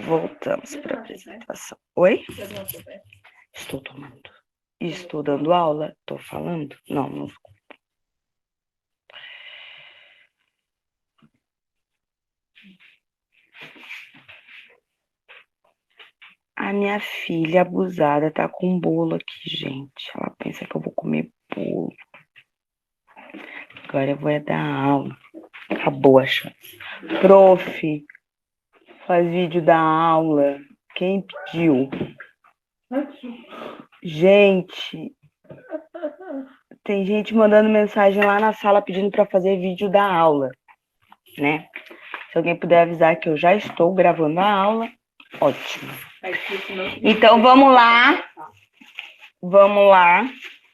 Voltamos para a apresentação. Oi? Estou tomando. Estou dando aula? Estou falando? Não, não. A minha filha abusada tá com um bolo aqui, gente. Ela pensa que eu vou comer bolo. Agora eu vou dar aula. Acabou a chance. Prof, faz vídeo da aula. Quem pediu? Gente, tem gente mandando mensagem lá na sala pedindo para fazer vídeo da aula, né? Se alguém puder avisar que eu já estou gravando a aula, ótimo. Então vamos lá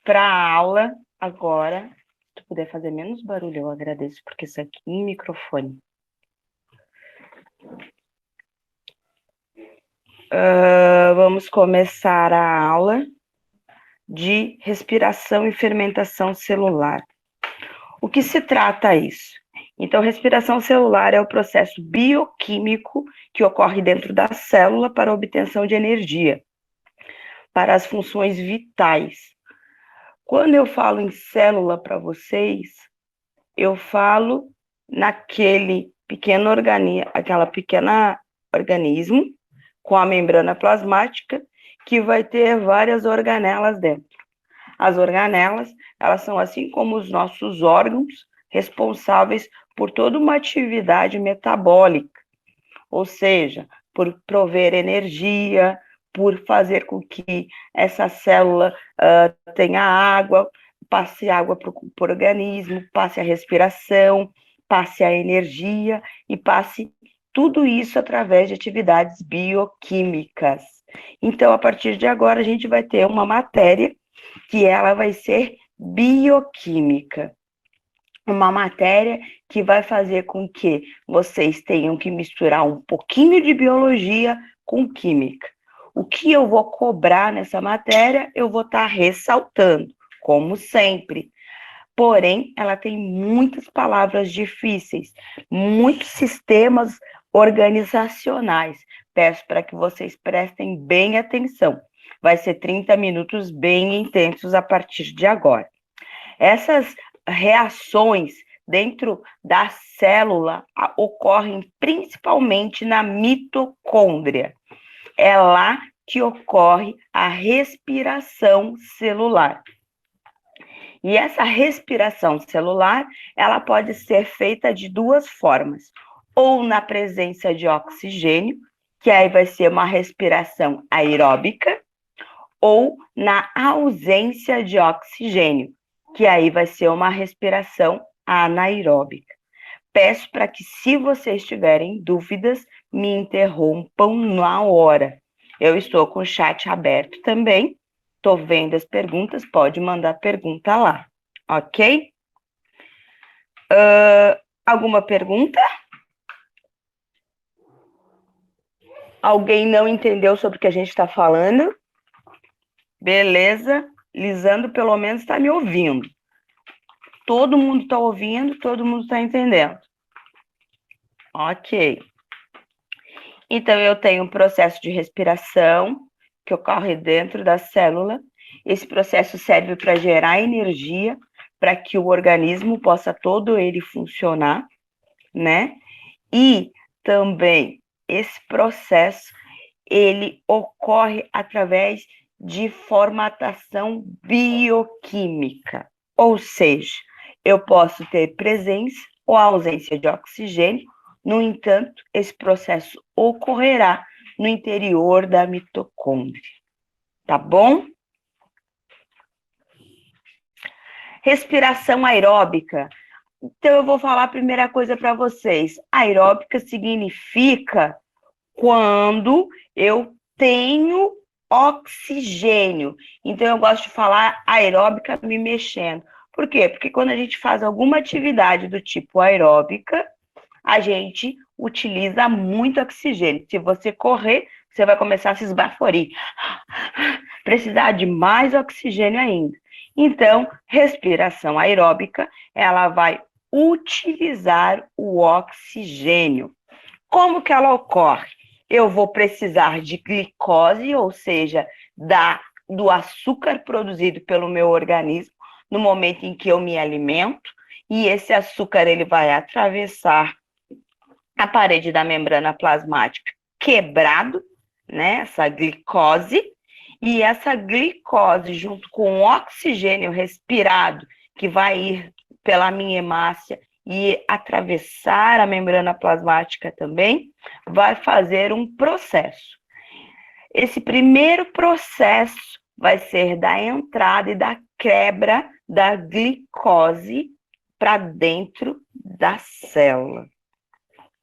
para a aula agora. Se tu puder fazer menos barulho, eu agradeço, porque isso aqui é microfone. Vamos começar a aula de respiração e fermentação celular. O que se trata isso? Então, respiração celular é o processo bioquímico que ocorre dentro da célula para a obtenção de energia, para as funções vitais. Quando eu falo em célula para vocês, eu falo naquele pequeno organismo com a membrana plasmática que vai ter várias organelas dentro. As organelas, elas são assim como os nossos órgãos responsáveis por toda uma atividade metabólica, ou seja, por prover energia, por fazer com que essa célula tenha água, passe água para o organismo, passe a respiração, passe a energia e passe tudo isso através de atividades bioquímicas. Então, a partir de agora, a gente vai ter uma matéria que ela vai ser bioquímica. Uma matéria que vai fazer com que vocês tenham que misturar um pouquinho de biologia com química. O que eu vou cobrar nessa matéria, eu vou estar ressaltando, como sempre. Porém, ela tem muitas palavras difíceis, muitos sistemas organizacionais. Peço para que vocês prestem bem atenção. Vai ser 30 minutos bem intensos a partir de agora. Essas reações dentro da célula ocorrem principalmente na mitocôndria. É lá que ocorre a respiração celular. E essa respiração celular, ela pode ser feita de duas formas. Ou na presença de oxigênio, que aí vai ser uma respiração aeróbica, ou na ausência de oxigênio, que aí vai ser uma respiração anaeróbica. Peço para que, se vocês tiverem dúvidas, me interrompam na hora. Eu estou com o chat aberto também, estou vendo as perguntas, pode mandar pergunta lá, ok? Alguma pergunta? Alguém não entendeu sobre o que a gente está falando? Beleza, Lisandro pelo menos está me ouvindo. Todo mundo está ouvindo, todo mundo está entendendo. Ok. Então, eu tenho um processo de respiração que ocorre dentro da célula. Esse processo serve para gerar energia, para que o organismo possa todo ele funcionar, né? E também esse processo, ele ocorre através de formatação bioquímica. Ou seja, eu posso ter presença ou ausência de oxigênio. No entanto, esse processo ocorrerá no interior da mitocôndria. Tá bom? Respiração aeróbica. Então, eu vou falar a primeira coisa para vocês. Aeróbica significa quando eu tenho oxigênio. Então, eu gosto de falar aeróbica me mexendo. Por quê? Porque quando a gente faz alguma atividade do tipo aeróbica, a gente utiliza muito oxigênio. Se você correr, você vai começar a se esbaforir. Precisar de mais oxigênio ainda. Então, respiração aeróbica, ela vai utilizar o oxigênio. Como que ela ocorre? eu vou precisar de glicose, ou seja, do açúcar produzido pelo meu organismo no momento em que eu me alimento, e esse açúcar ele vai atravessar a parede da membrana plasmática quebrado, né, essa glicose, e essa glicose junto com o oxigênio respirado que vai ir pela minha hemácia e atravessar a membrana plasmática também, vai fazer um processo. Esse primeiro processo vai ser da entrada e da quebra da glicose para dentro da célula.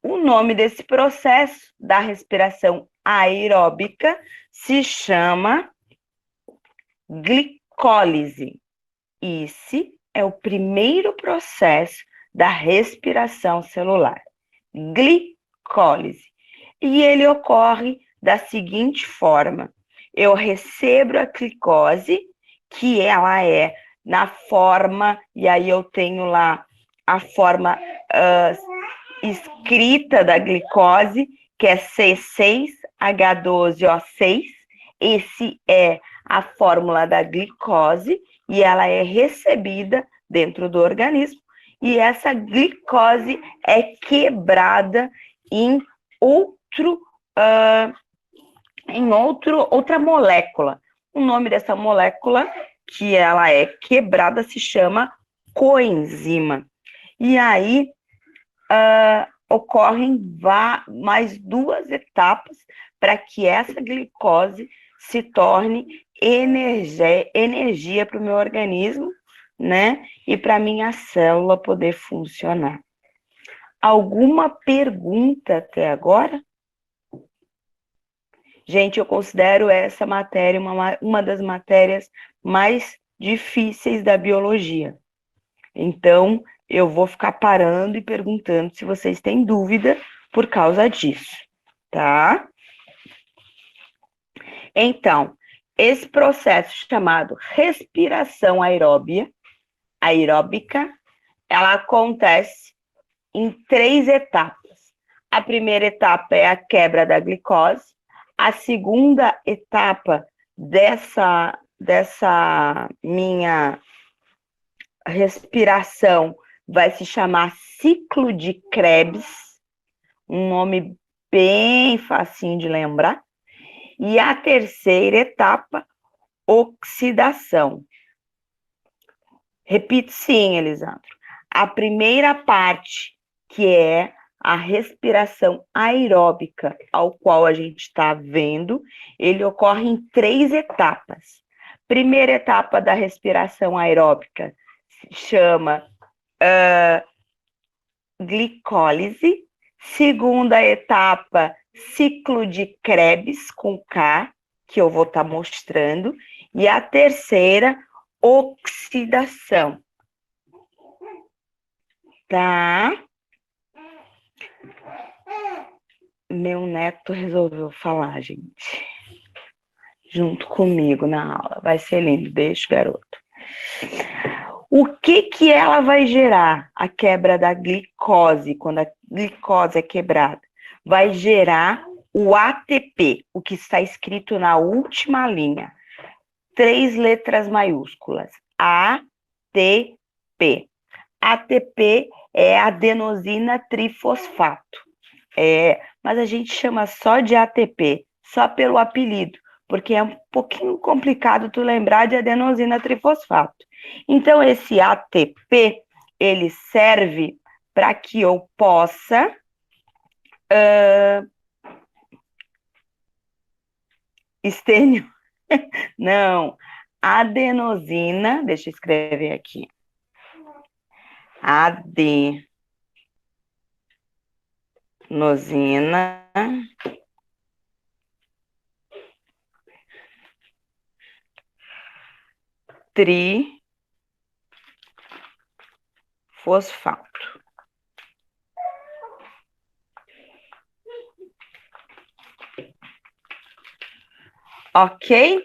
O nome desse processo da respiração aeróbica se chama glicólise. Esse é o primeiro processo da respiração celular, glicólise. E ele ocorre da seguinte forma: eu recebo a glicose, que ela é na forma, e aí eu tenho lá a forma escrita da glicose, que é C6H12O6. Esse é a fórmula da glicose e ela é recebida dentro do organismo, e essa glicose é quebrada em outra molécula. O nome dessa molécula que ela é quebrada se chama coenzima. E aí ocorrem mais duas etapas para que essa glicose se torne energia para o meu organismo, né? E para minha célula poder funcionar. Alguma pergunta até agora? Gente, eu considero essa matéria uma das matérias mais difíceis da biologia. Então, eu vou ficar parando e perguntando se vocês têm dúvida por causa disso, tá? Então, esse processo chamado respiração aeróbica, ela acontece em 3 etapas. A primeira etapa é a quebra da glicose. A segunda etapa dessa minha respiração vai se chamar ciclo de Krebs, um nome bem facinho de lembrar. E a terceira etapa, oxidação. Repito sim, Elisandro. A primeira parte, que é a respiração aeróbica, ao qual a gente está vendo, ele ocorre em 3 etapas. Primeira etapa da respiração aeróbica se chama glicólise. Segunda etapa, ciclo de Krebs com K, que eu vou estar mostrando. E a terceira, oxidação. Tá? Meu neto resolveu falar, gente. Junto comigo na aula. Vai ser lindo. Beijo, garoto. O que ela vai gerar? A quebra da glicose, quando a glicose é quebrada. Vai gerar o ATP, o que está escrito na última linha. 3 letras maiúsculas. ATP. ATP é adenosina trifosfato. Mas a gente chama só de ATP, só pelo apelido, porque é um pouquinho complicado tu lembrar de adenosina trifosfato. Então, esse ATP, ele serve para que eu possa Não, adenosina, deixa eu escrever aqui. Adenosina trifosfato. Ok?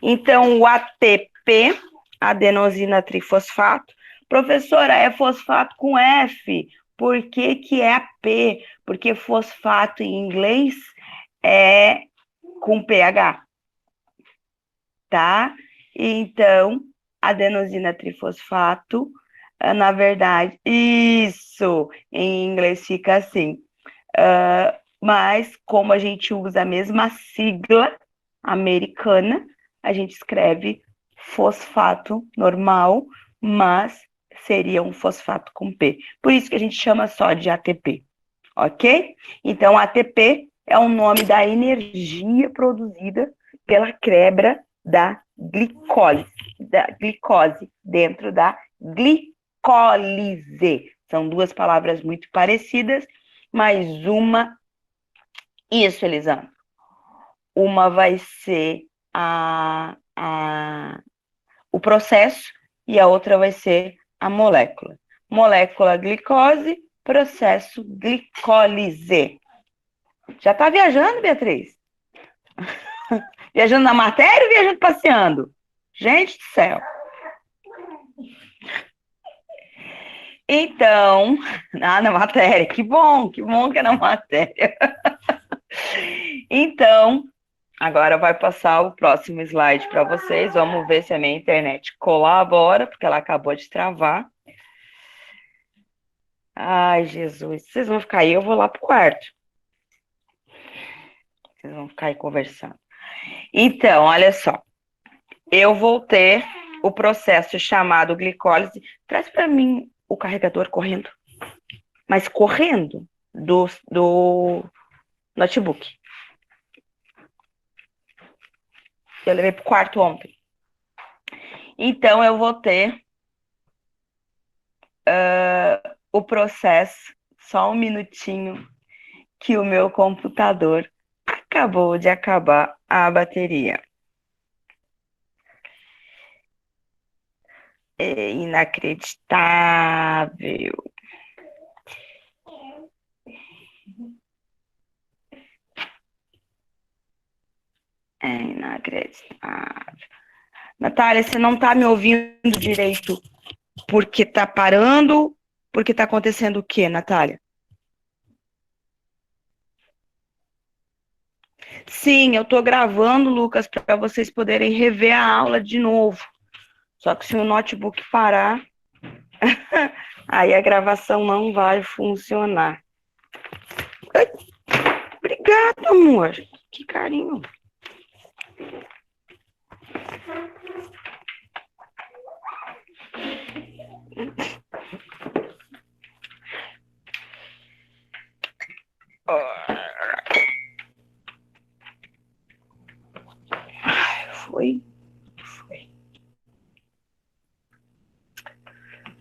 Então, o ATP, adenosina trifosfato. Professora, é fosfato com F. Por que é P? Porque fosfato em inglês é com pH, tá? Então, adenosina trifosfato, na verdade, isso, em inglês fica assim. Mas, como a gente usa a mesma sigla americana, a gente escreve fosfato normal, mas seria um fosfato com P. Por isso que a gente chama só de ATP, ok? Então, ATP é o nome da energia produzida pela quebra da glicose dentro da glicólise. São duas palavras muito parecidas, mas uma... Isso, Elisandro. Uma vai ser o processo e a outra vai ser a molécula. Molécula glicose, processo glicólise. Já está viajando, Beatriz? Viajando na matéria ou viajando passeando? Gente do céu. Então, na matéria, que bom que é na matéria. Então, agora vai passar o próximo slide para vocês. Vamos ver se a minha internet colabora, porque ela acabou de travar. Ai, Jesus, vocês vão ficar aí, eu vou lá pro quarto. Vocês vão ficar aí conversando. Então, olha só. Eu vou ter o processo chamado glicólise. Traz para mim o carregador correndo. Mas correndo do notebook. Eu levei pro quarto ontem. Então, eu vou ter o processo, só um minutinho, que o meu computador acabou de acabar a bateria. É inacreditável. É inacreditável. Natália, você não tá me ouvindo direito porque tá parando? Porque tá acontecendo o quê, Natália? Sim, eu tô gravando, Lucas, para vocês poderem rever a aula de novo. Só que se o notebook parar, aí a gravação não vai funcionar. Ai, obrigada, amor. Que carinho. Foi.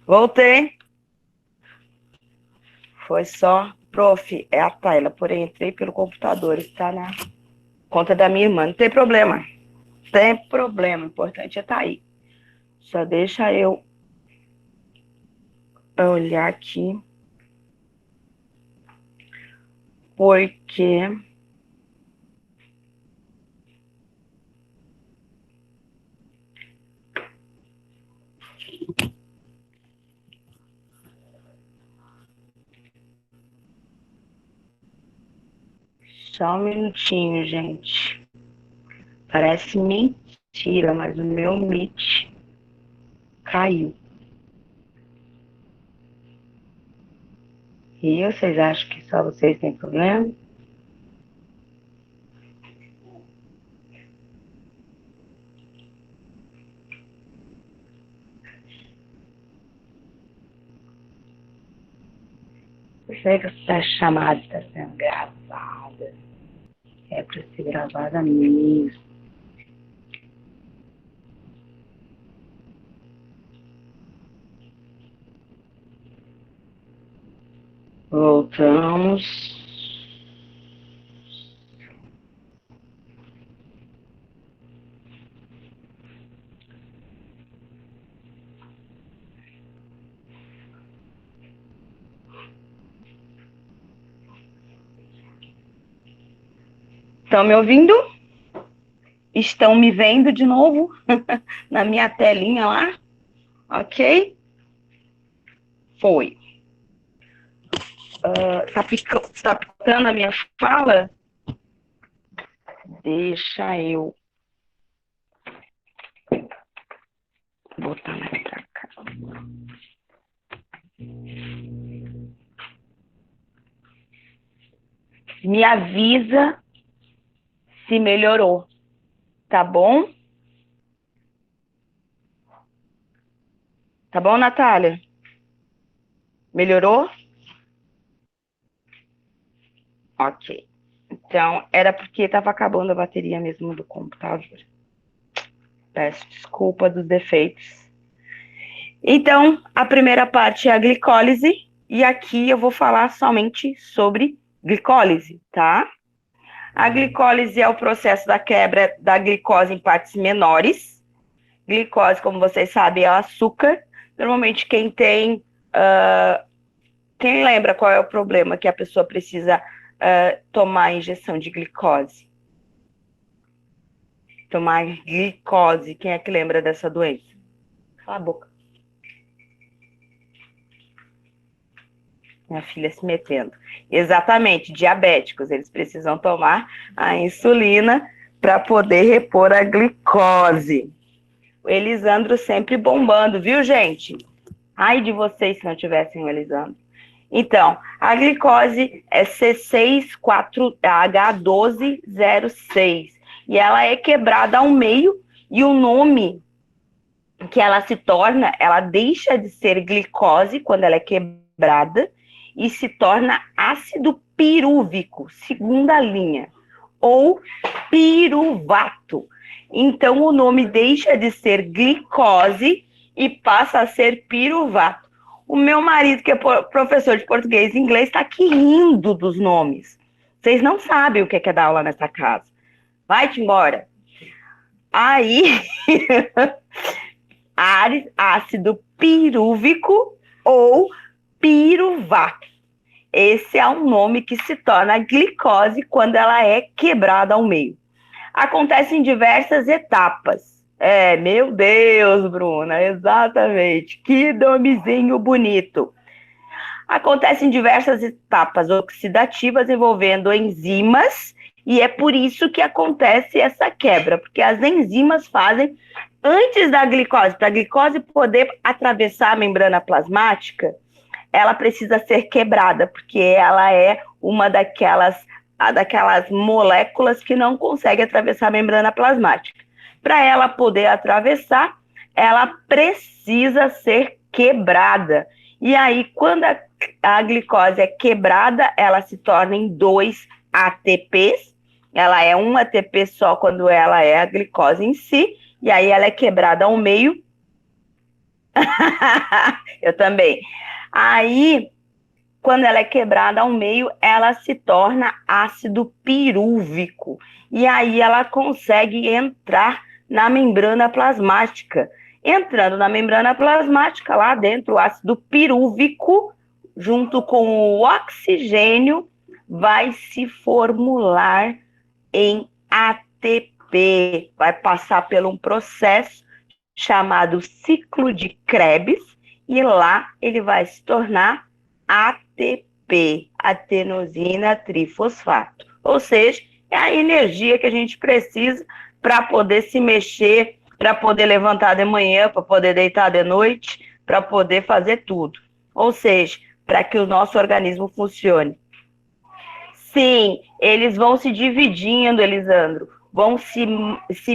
Voltei. Foi só. Prof, é a Tayla, porém entrei pelo computador, está na conta da minha irmã. Não tem problema. Tem problema. O importante é estar aí. Só deixa eu olhar aqui. Porque... Só um minutinho, gente. Parece mentira, mas o meu Meet caiu. E vocês acham que só vocês têm problema? Eu sei que essa chamada está sendo gravada. É para ser gravada mesmo. Voltamos. Estão me ouvindo? Estão me vendo de novo na minha telinha lá? Ok? Foi. Tá picando a minha fala? Deixa eu botar mais pra cá. Me avisa se melhorou, tá bom? Tá bom, Natália? Melhorou? Ok. Então, era porque estava acabando a bateria mesmo do computador. Peço desculpa dos defeitos. Então, a primeira parte é a glicólise, e aqui eu vou falar somente sobre glicólise, tá? A glicólise é o processo da quebra da glicose em partes menores. Glicose, como vocês sabem, é o açúcar. Normalmente, quem tem. Quem lembra qual é o problema que a pessoa precisa tomar injeção de glicose? Tomar glicose. Quem é que lembra dessa doença? Cala a boca. Minha filha se metendo. Exatamente, diabéticos. Eles precisam tomar a insulina para poder repor a glicose. O Elisandro sempre bombando, viu, gente? Ai de vocês se não tivessem o Elisandro. Então, a glicose é C64H1206 e ela é quebrada ao meio e o nome que ela se torna, ela deixa de ser glicose quando ela é quebrada e se torna ácido pirúvico, segunda linha, ou piruvato. Então, o nome deixa de ser glicose e passa a ser piruvato. O meu marido, que é professor de português e inglês, está aqui rindo dos nomes. Vocês não sabem o que é dar aula nessa casa. Vai-te embora. Aí, ácido pirúvico ou piruvato. Esse é um nome que se torna glicose quando ela é quebrada ao meio. Acontece em diversas etapas. Meu Deus, Bruna, exatamente. Que nomezinho bonito. Acontece em diversas etapas oxidativas envolvendo enzimas e é por isso que acontece essa quebra, porque as enzimas fazem antes da glicose. Para a glicose poder atravessar a membrana plasmática, ela precisa ser quebrada, porque ela é uma daquelas moléculas que não consegue atravessar a membrana plasmática. Para ela poder atravessar, ela precisa ser quebrada. E aí, quando a glicose é quebrada, ela se torna em 2 ATPs. Ela é um ATP só quando ela é a glicose em si, e aí ela é quebrada ao meio. Eu também. Aí, quando ela é quebrada ao meio, ela se torna ácido pirúvico. E aí ela consegue entrar na membrana plasmática. Entrando na membrana plasmática, lá dentro, o ácido pirúvico, junto com o oxigênio, vai se formular em ATP. Vai passar por um processo chamado ciclo de Krebs, e lá ele vai se tornar ATP, adenosina trifosfato. Ou seja, é a energia que a gente precisa para poder se mexer, para poder levantar de manhã, para poder deitar de noite, para poder fazer tudo. Ou seja, para que o nosso organismo funcione. Sim, eles vão se dividindo, Elisandro, vão se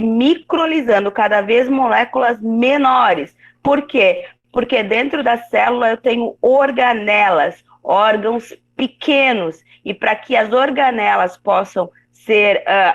microlizando, cada vez moléculas menores. Por quê? Porque dentro da célula eu tenho organelas, órgãos pequenos, e para que as organelas possam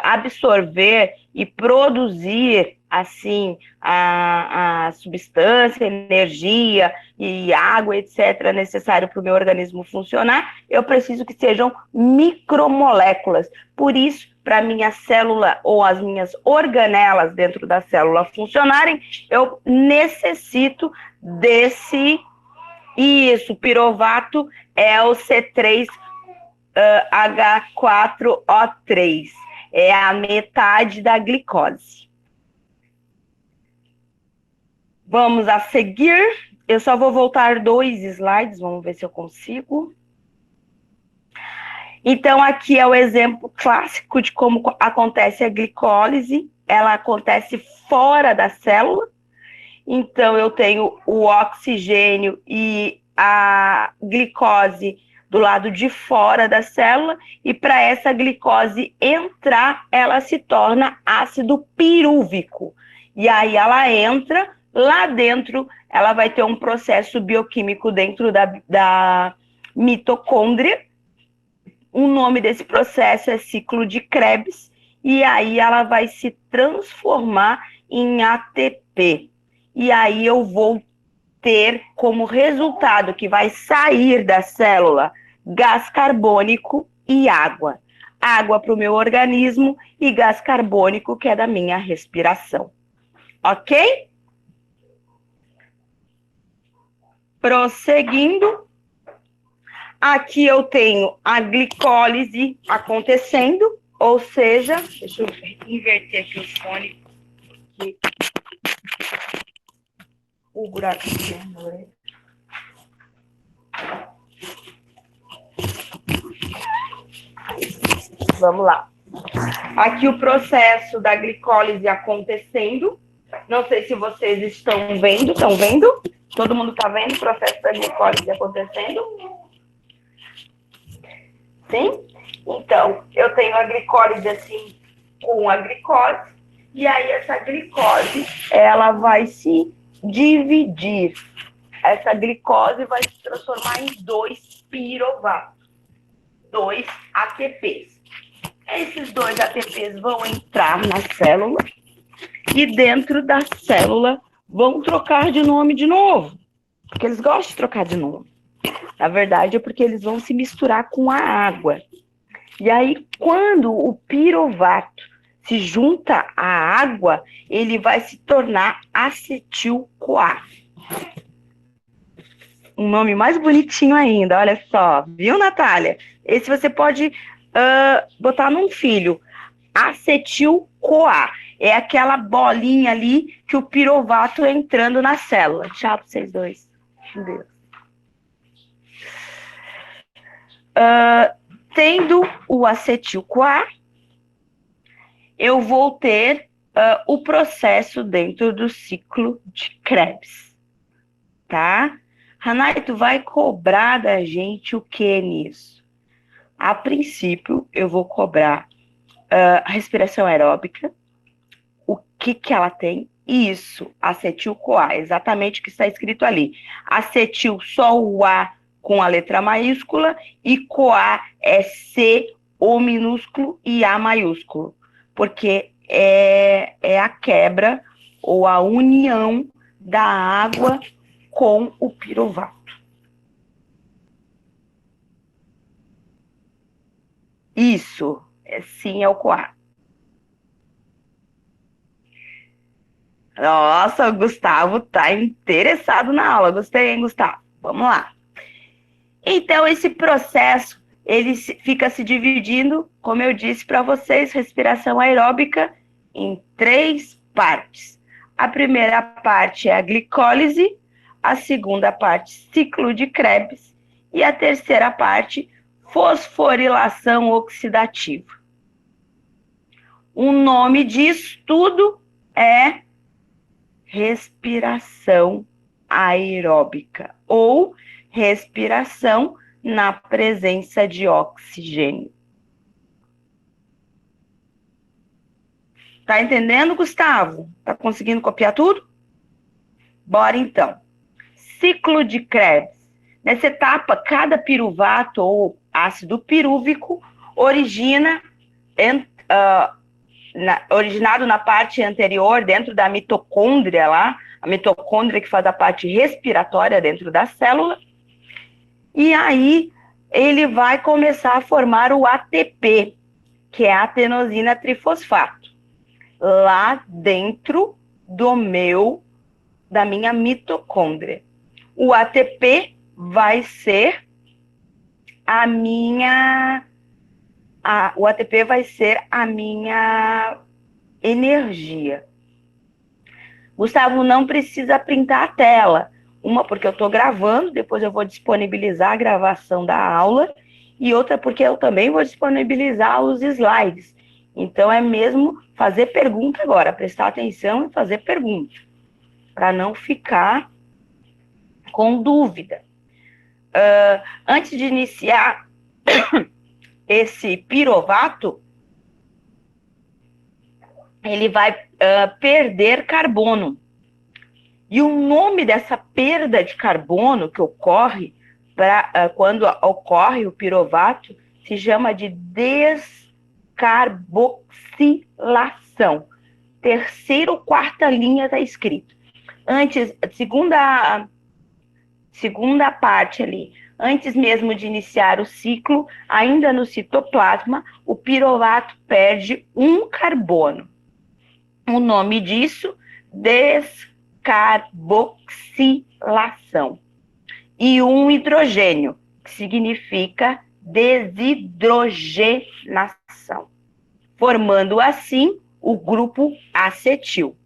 absorver e produzir assim a substância, energia e água, etc., necessário para o meu organismo funcionar, eu preciso que sejam micromoléculas. Por isso, para a minha célula ou as minhas organelas dentro da célula funcionarem, eu necessito desse. Isso, piruvato é o C3H4O3. É a metade da glicose. Vamos a seguir. Eu só vou voltar 2 slides, vamos ver se eu consigo. Então, aqui é o exemplo clássico de como acontece a glicólise. Ela acontece fora da célula. Então, eu tenho o oxigênio e a glicose do lado de fora da célula, e para essa glicose entrar, ela se torna ácido pirúvico. E aí ela entra, lá dentro, ela vai ter um processo bioquímico dentro da mitocôndria. O nome desse processo é ciclo de Krebs, e aí ela vai se transformar em ATP. E aí eu vou ter como resultado que vai sair da célula gás carbônico e água. Água para o meu organismo e gás carbônico que é da minha respiração. Ok? Prosseguindo. Aqui eu tenho a glicólise acontecendo, ou seja, deixa eu inverter aqui os fones. Aqui. O buraco aqui. Vamos lá. Aqui o processo da glicólise acontecendo. Não sei se vocês estão vendo. Estão vendo? Todo mundo está vendo o processo da glicólise acontecendo? Sim? Então, eu tenho a glicólise assim, com a glicose. E aí essa glicose, ela vai se dividir. Essa glicose vai se transformar em 2 piruvatos. 2 ATPs. Esses 2 ATPs vão entrar na célula e dentro da célula vão trocar de nome de novo, porque eles gostam de trocar de nome. Na verdade, é porque eles vão se misturar com a água. E aí, quando o piruvato se junta à água, ele vai se tornar acetil-CoA. Um nome mais bonitinho ainda, olha só. Viu, Natália? Esse você pode botar num filho. Acetil-CoA. É aquela bolinha ali que o piruvato é entrando na célula. Tchau para vocês dois. Meu Deus. Tendo o acetil-CoA, eu vou ter o processo dentro do ciclo de Krebs. Tá? Hanai, tu vai cobrar da gente o que nisso? A princípio, eu vou cobrar a respiração aeróbica, o que ela tem. Isso, acetil-CoA, exatamente o que está escrito ali. Acetil, só o A com a letra maiúscula, e CoA é C, O minúsculo e A maiúsculo, porque é a quebra ou a união da água com o piruvato. Isso, sim, é o CoA. Nossa, o Gustavo tá interessado na aula. Gostei, hein, Gustavo? Vamos lá. Então, esse processo, ele fica se dividindo, como eu disse para vocês, respiração aeróbica, em 3 partes. A primeira parte é a glicólise, a segunda parte, ciclo de Krebs, e a terceira parte, fosforilação oxidativa. O nome disso tudo é respiração aeróbica ou respiração na presença de oxigênio. Tá entendendo, Gustavo? Tá conseguindo copiar tudo? Bora então. Ciclo de Krebs. Nessa etapa, cada piruvato ou ácido pirúvico originado na parte anterior, dentro da mitocôndria lá, a mitocôndria que faz a parte respiratória dentro da célula, e aí ele vai começar a formar o ATP, que é a adenosina trifosfato, lá dentro da minha mitocôndria. O ATP vai ser o ATP vai ser a minha energia. Gustavo, não precisa printar a tela. Uma, porque eu estou gravando, depois eu vou disponibilizar a gravação da aula. e outra porque eu também vou disponibilizar os slides. Então, é mesmo fazer pergunta agora, prestar atenção e fazer pergunta, para não ficar com dúvida. Antes de iniciar esse pirovato, ele vai perder carbono. E o nome dessa perda de carbono que ocorre quando ocorre o pirovato se chama de descarboxilação. Terceira ou quarta linha está escrito. Antes, segunda parte ali, antes mesmo de iniciar o ciclo, ainda no citoplasma, o pirovato perde um carbono. O nome disso, descarboxilação. E um hidrogênio, que significa desidrogenação, formando assim o grupo acetil.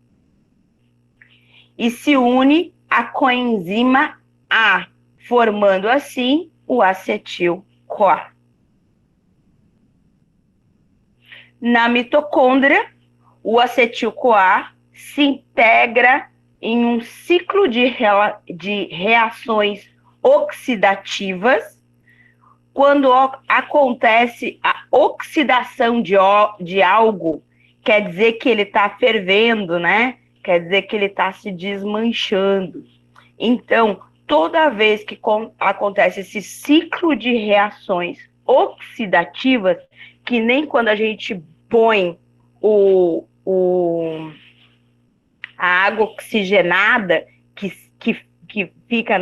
E se une à coenzima A, formando assim o acetil-CoA. Na mitocôndria, o acetil-CoA se integra em um ciclo de reações oxidativas. Quando acontece a oxidação de algo, quer dizer que ele está fervendo, né? Quer dizer que ele está se desmanchando. Então, toda vez que acontece esse ciclo de reações oxidativas, que nem quando a gente põe a água oxigenada que fica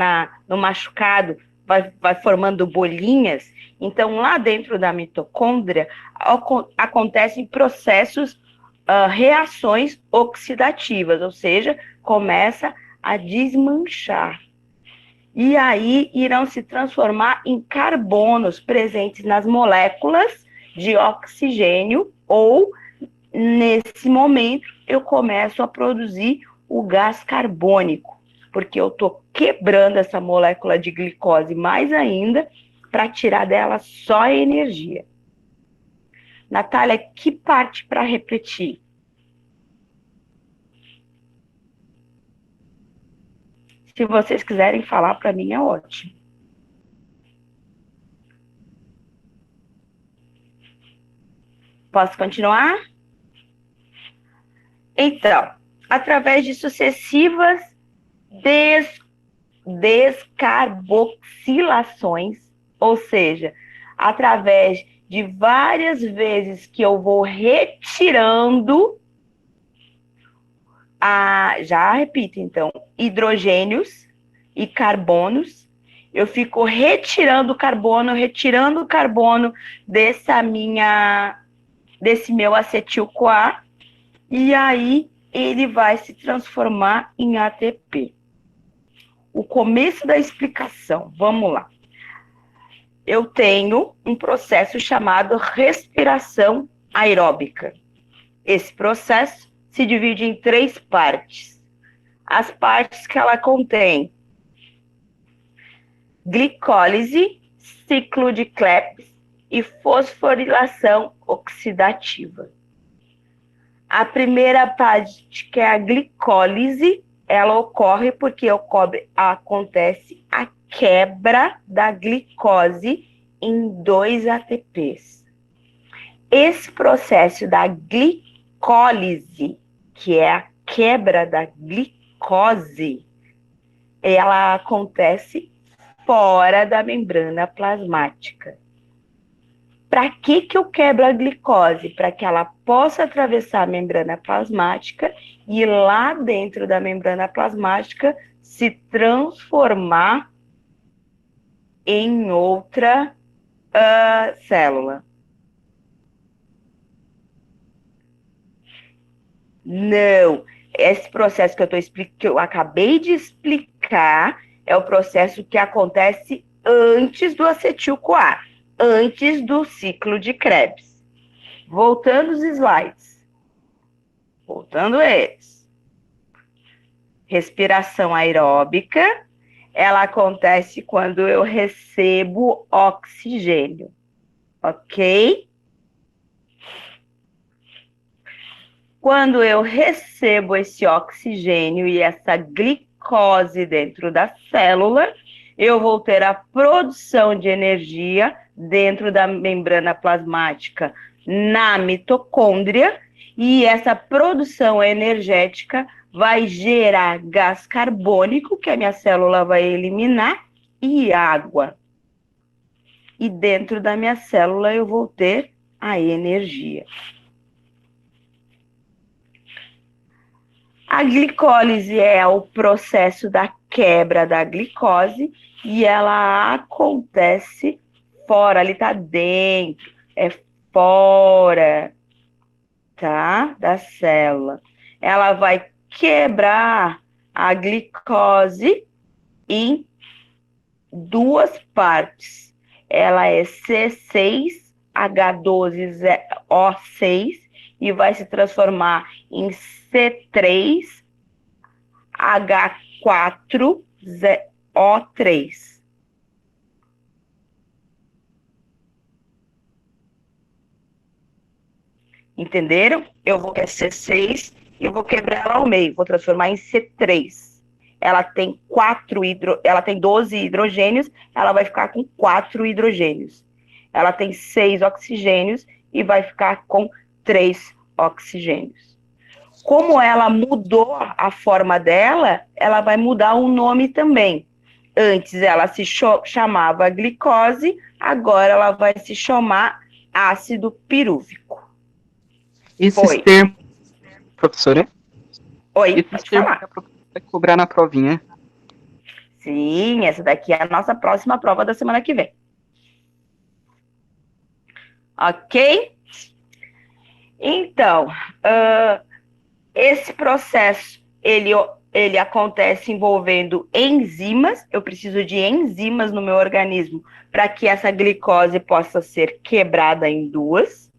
no machucado, vai formando bolinhas. Então, lá dentro da mitocôndria, acontecem processos, reações oxidativas, ou seja, começa a desmanchar. E aí irão se transformar em carbonos presentes nas moléculas de oxigênio, ou, nesse momento, eu começo a produzir o gás carbônico, porque eu estou quebrando essa molécula de glicose mais ainda para tirar dela só a energia. Natália, que parte para repetir? Se vocês quiserem falar para mim, é ótimo. Posso continuar? Então, através de sucessivas descarboxilações, ou seja, através de várias vezes que eu vou retirando, já repito, então, hidrogênios e carbonos, eu fico retirando o carbono desse meu acetil-CoA, e aí ele vai se transformar em ATP. O começo da explicação, vamos lá. Eu tenho um processo chamado respiração aeróbica. Esse processo se divide em 3 partes. As partes que ela contém: glicólise, ciclo de Krebs e fosforilação oxidativa. A primeira parte, que é a glicólise, ela ocorre porque acontece a quebra da glicose em 2 ATPs. Esse processo da glicólise, que é a quebra da glicose, ela acontece fora da membrana plasmática. Para que eu quebro a glicose? Para que ela possa atravessar a membrana plasmática e lá dentro da membrana plasmática se transformar em outra célula. Não, esse processo que eu acabei de explicar é o processo que acontece antes do acetil-CoA, antes do ciclo de Krebs. Voltando os slides. Voltando eles. Respiração aeróbica, ela acontece quando eu recebo oxigênio. ok? Quando eu recebo esse oxigênio e essa glicose dentro da célula, eu vou ter a produção de energia dentro da membrana plasmática na mitocôndria, e essa produção energética vai gerar gás carbônico, que a minha célula vai eliminar, e água. E dentro da minha célula eu vou ter a energia. A glicólise é o processo da quebra da glicose e ela acontece fora, ali tá dentro, é fora, tá? Da célula. Ela vai quebrar a glicose em duas partes. Ela é C6H12O6 e vai se transformar em C3H4O3. Entenderam? Eu vou quebrar C6 e eu vou quebrar ela ao meio, vou transformar em C3. Ela tem 12 hidrogênios, ela vai ficar com 4 hidrogênios. Ela tem 6 oxigênios e vai ficar com 3 oxigênios. Como ela mudou a forma dela, ela vai mudar o nome também. Antes ela se chamava glicose, agora ela vai se chamar ácido pirúvico. Esses termos, professora? Oi, Esses pode termos falar. que a professora vai cobrar na provinha. Sim, essa daqui é a nossa próxima prova da semana que vem. Ok? Então, esse processo, ele acontece envolvendo enzimas. Eu preciso de enzimas no meu organismo para que essa glicose possa ser quebrada em duas,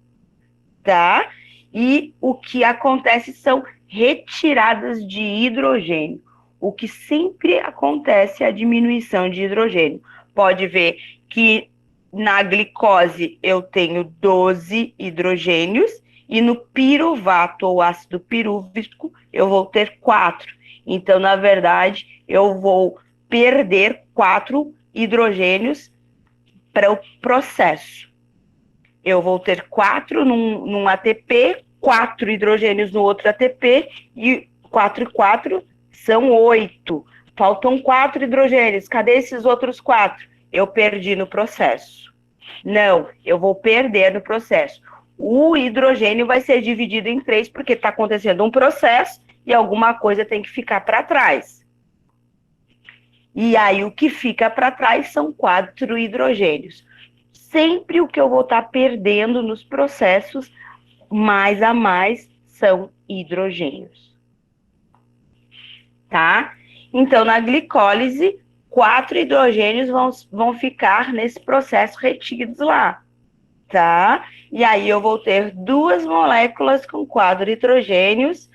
tá? E o que acontece são retiradas de hidrogênio. O que sempre acontece é a diminuição de hidrogênio. Pode ver que na glicose eu tenho 12 hidrogênios e no piruvato ou ácido pirúvico eu vou ter 4. Então, na verdade, eu vou perder 4 hidrogênios para o processo. Eu vou ter 4 num ATP, 4 hidrogênios no outro ATP, e 4 e 4 são 8. Faltam 4 hidrogênios. Cadê esses outros 4? Eu perdi no processo. Não, eu vou perder no processo. O hidrogênio vai ser dividido em 3, porque está acontecendo um processo e alguma coisa tem que ficar para trás. E aí o que fica para trás são 4 hidrogênios. Sempre o que eu vou estar perdendo nos processos, mais a mais, são hidrogênios. Tá? Então, na glicólise, 4 hidrogênios vão ficar nesse processo retidos lá. Tá? E aí eu vou ter 2 moléculas com 4 hidrogênios,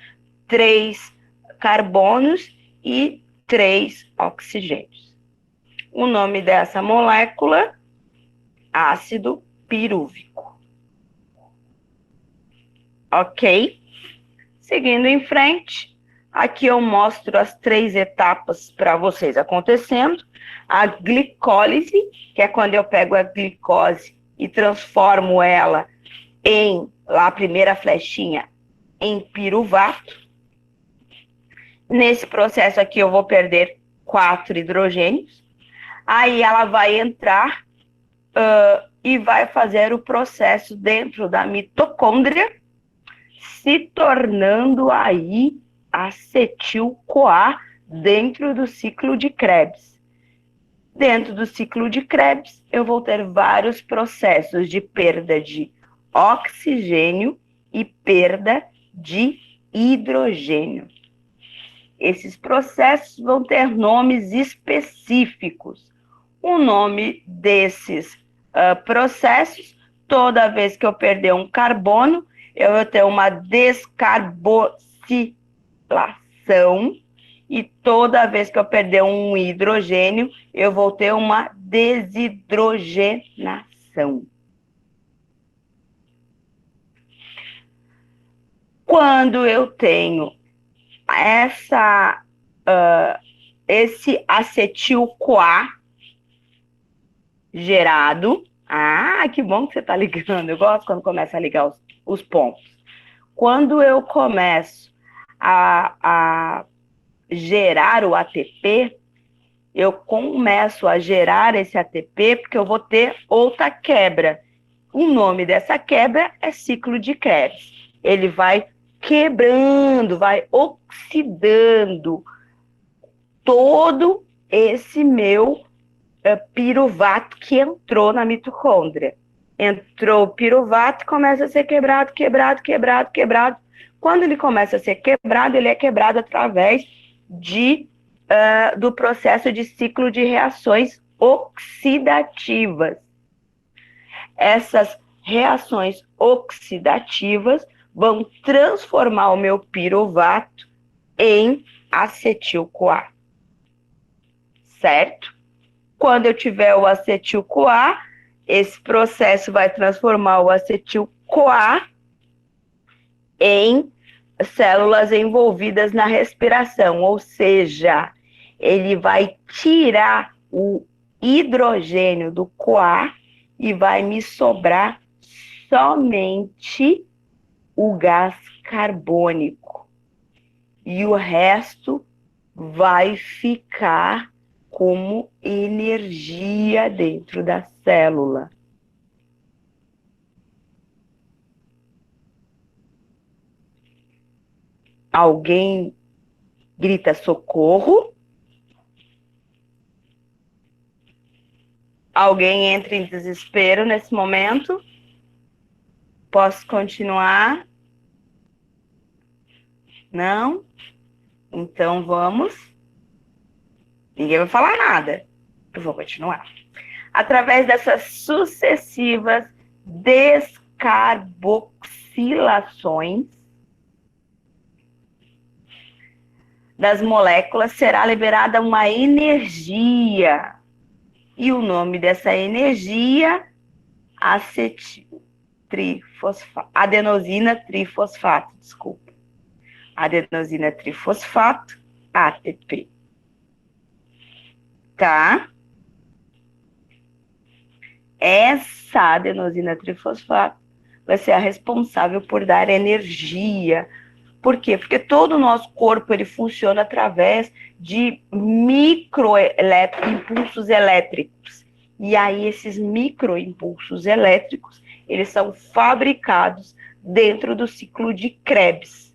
3 carbonos e 3 oxigênios. O nome dessa molécula, ácido pirúvico. Ok? Seguindo em frente, aqui eu mostro as 3 etapas para vocês acontecendo. A glicólise, que é quando eu pego a glicose e transformo ela em, lá a primeira flechinha, em piruvato. Nesse processo aqui eu vou perder 4 hidrogênios. Aí ela vai entrar e vai fazer o processo dentro da mitocôndria, se tornando aí acetil-CoA dentro do ciclo de Krebs. Dentro do ciclo de Krebs, eu vou ter vários processos de perda de oxigênio e perda de hidrogênio. Esses processos vão ter nomes específicos. O nome desses processos, toda vez que eu perder um carbono, eu vou ter uma descarboxilação, e toda vez que eu perder um hidrogênio, eu vou ter uma desidrogenação. Quando eu tenho esse acetil-CoA gerado, que bom que você está ligando, eu gosto quando começa a ligar os pontos. Quando eu começo a gerar o ATP, eu começo a gerar esse ATP porque eu vou ter outra quebra. O nome dessa quebra é ciclo de Krebs. Ele vai quebrando, vai oxidando todo esse meu piruvato que entrou na mitocôndria. Entrou o piruvato e começa a ser quebrado. Quando ele começa a ser quebrado, ele é quebrado através do processo de ciclo de reações oxidativas. Essas reações oxidativas vão transformar o meu piruvato em acetil-CoA. Certo? Quando eu tiver o acetil-CoA, esse processo vai transformar o acetil-CoA em células envolvidas na respiração, ou seja, ele vai tirar o hidrogênio do CoA e vai me sobrar somente o gás carbônico. E o resto vai ficar como energia dentro da célula. Alguém grita socorro? Alguém entra em desespero nesse momento? Posso continuar? Não? Então vamos. Ninguém vai falar nada. Eu vou continuar. Através dessas sucessivas descarboxilações das moléculas, será liberada uma energia. E o nome dessa energia, adenosina trifosfato, desculpa. Adenosina trifosfato, ATP. Tá? Essa adenosina trifosfato vai ser a responsável por dar energia. Por quê? Porque todo o nosso corpo ele funciona através de microimpulsos elétricos. E aí esses microimpulsos elétricos, eles são fabricados dentro do ciclo de Krebs.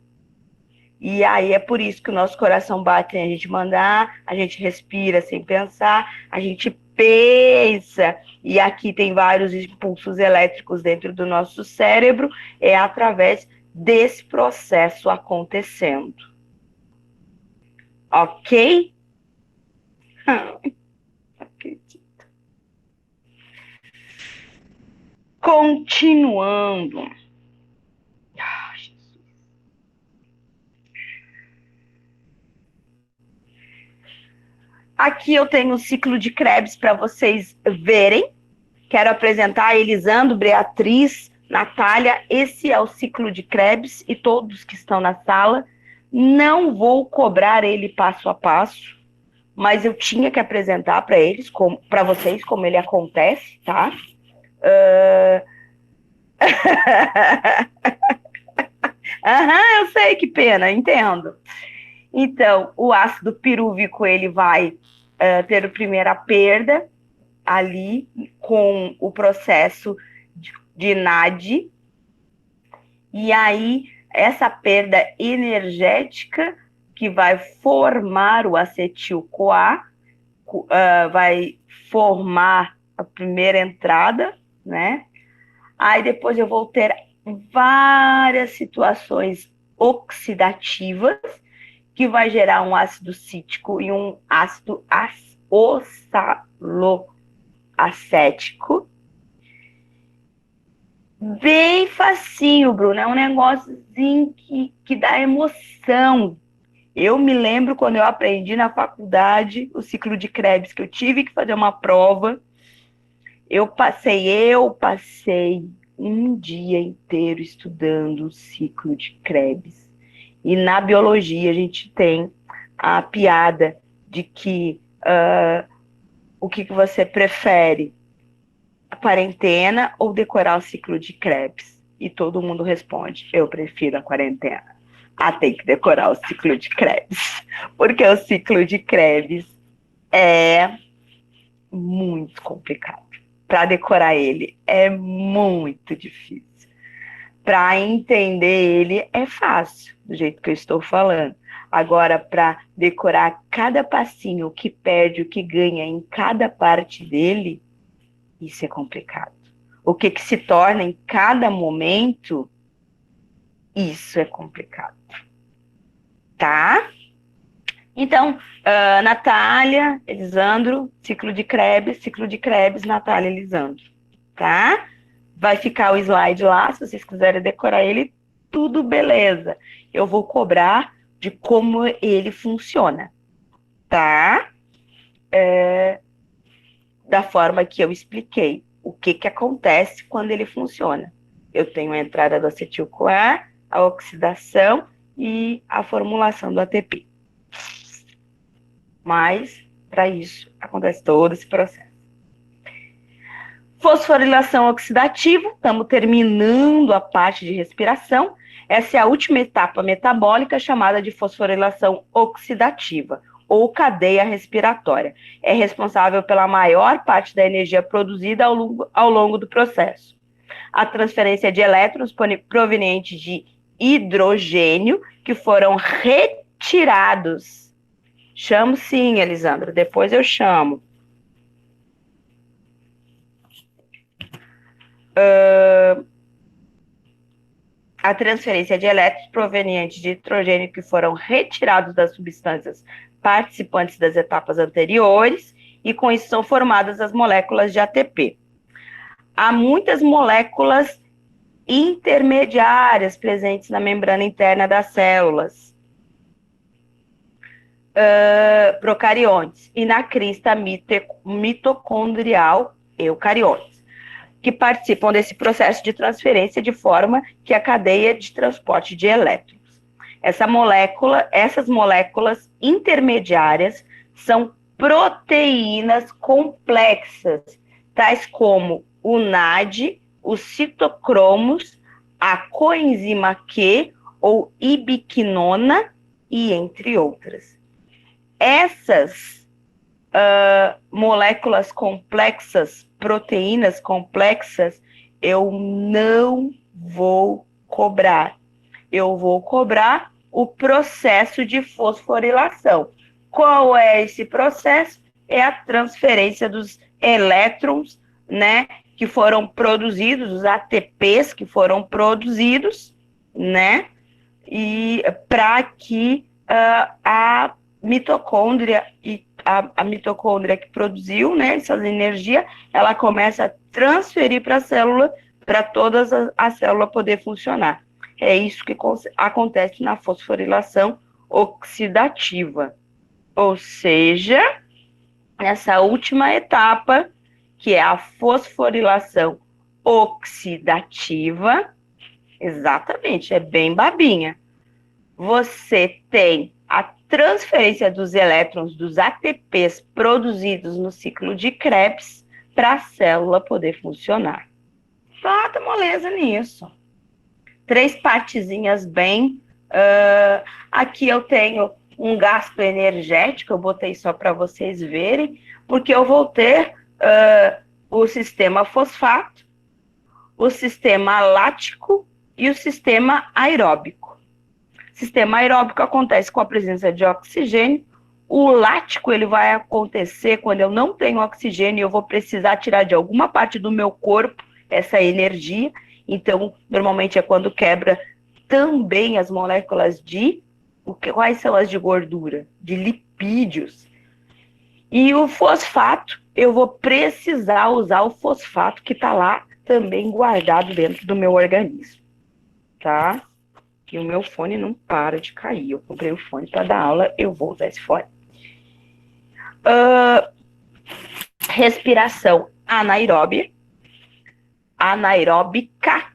E aí é por isso que o nosso coração bate sem a gente mandar, a gente respira sem pensar, a gente pensa, e aqui tem vários impulsos elétricos dentro do nosso cérebro, é através desse processo acontecendo. Ok? Não acredito. Continuando. Aqui eu tenho o ciclo de Krebs para vocês verem. Quero apresentar a Elisandro, Beatriz, Natália. Esse é o ciclo de Krebs e todos que estão na sala. Não vou cobrar ele passo a passo, mas eu tinha que apresentar para eles, para vocês, como ele acontece, tá? Eu sei, que pena, entendo. Então, o ácido pirúvico, ele vai ter a primeira perda ali com o processo de NAD. E aí, essa perda energética que vai formar o acetil-CoA, vai formar a primeira entrada, né? Aí depois eu vou ter várias situações oxidativas que vai gerar um ácido cítrico e um ácido oxaloacético. Bem facinho, Bruno, é um negóciozinho que dá emoção. Eu me lembro quando eu aprendi na faculdade o ciclo de Krebs, que eu tive que fazer uma prova. Eu passei um dia inteiro estudando o ciclo de Krebs. E na biologia a gente tem a piada de que o que você prefere, a quarentena ou decorar o ciclo de Krebs? E todo mundo responde, eu prefiro a quarentena. Tem que decorar o ciclo de Krebs, porque o ciclo de Krebs é muito complicado. Para decorar ele é muito difícil. Para entender ele é fácil, do jeito que eu estou falando. Agora, para decorar cada passinho, o que perde, o que ganha em cada parte dele, isso é complicado. O que se torna em cada momento, isso é complicado. Tá? Então, Natália, Elisandro, ciclo de Krebs, Natália, Elisandro. Tá? Vai ficar o slide lá, se vocês quiserem decorar ele, tudo beleza. Eu vou cobrar de como ele funciona, tá? Da forma que eu expliquei. O que acontece quando ele funciona. Eu tenho a entrada do acetil-CoA, a oxidação e a formulação do ATP. Mas, para isso, acontece todo esse processo. Fosforilação oxidativa, estamos terminando a parte de respiração. Essa é a última etapa metabólica chamada de fosforilação oxidativa, ou cadeia respiratória. É responsável pela maior parte da energia produzida ao longo do processo. A transferência de elétrons provenientes de hidrogênio que foram retirados. Chamo sim, Elisandra, depois eu chamo. A transferência de elétrons provenientes de hidrogênio que foram retirados das substâncias participantes das etapas anteriores, e com isso são formadas as moléculas de ATP. Há muitas moléculas intermediárias presentes na membrana interna das células procariontes e na crista mitocondrial eucariontes, que participam desse processo de transferência de forma que a cadeia de transporte de elétrons. Essas moléculas intermediárias são proteínas complexas, tais como o NAD, os citocromos, a coenzima Q ou ibiquinona e entre outras. Essas moléculas complexas, proteínas complexas, eu não vou cobrar. Eu vou cobrar o processo de fosforilação. Qual é esse processo? É a transferência dos elétrons, né, que foram produzidos, os ATPs que foram produzidos, né, e para que a mitocôndria e a mitocôndria que produziu, né, essa energia, ela começa a transferir para a célula, para toda a célula poder funcionar. É isso que acontece na fosforilação oxidativa. Ou seja, nessa última etapa, que é a fosforilação oxidativa, exatamente, é bem babinha. Você tem a transferência dos elétrons dos ATPs produzidos no ciclo de Krebs para a célula poder funcionar. Falta moleza nisso. 3 partezinhas bem. Aqui eu tenho um gasto energético, eu botei só para vocês verem, porque eu vou ter o sistema fosfato, o sistema lático e o sistema aeróbico. O sistema aeróbico acontece com a presença de oxigênio. O lático ele vai acontecer quando eu não tenho oxigênio e eu vou precisar tirar de alguma parte do meu corpo essa energia. Então, normalmente é quando quebra também as moléculas de... Quais são as de gordura? De lipídios. E o fosfato, eu vou precisar usar o fosfato que está lá também guardado dentro do meu organismo. Tá? E o meu fone não para de cair. Eu comprei o fone para dar aula, eu vou usar esse fone. Respiração anaeróbia. anaeróbica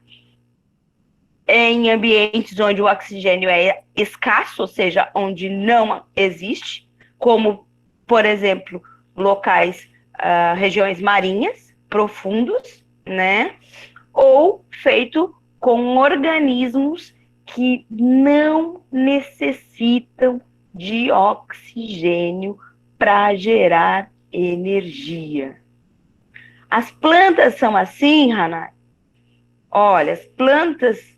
em ambientes onde o oxigênio é escasso, ou seja, onde não existe, como, por exemplo, locais, regiões marinhas, profundos, né? Ou feito com organismos que não necessitam de oxigênio para gerar energia. As plantas são assim, Hanai? Olha, as plantas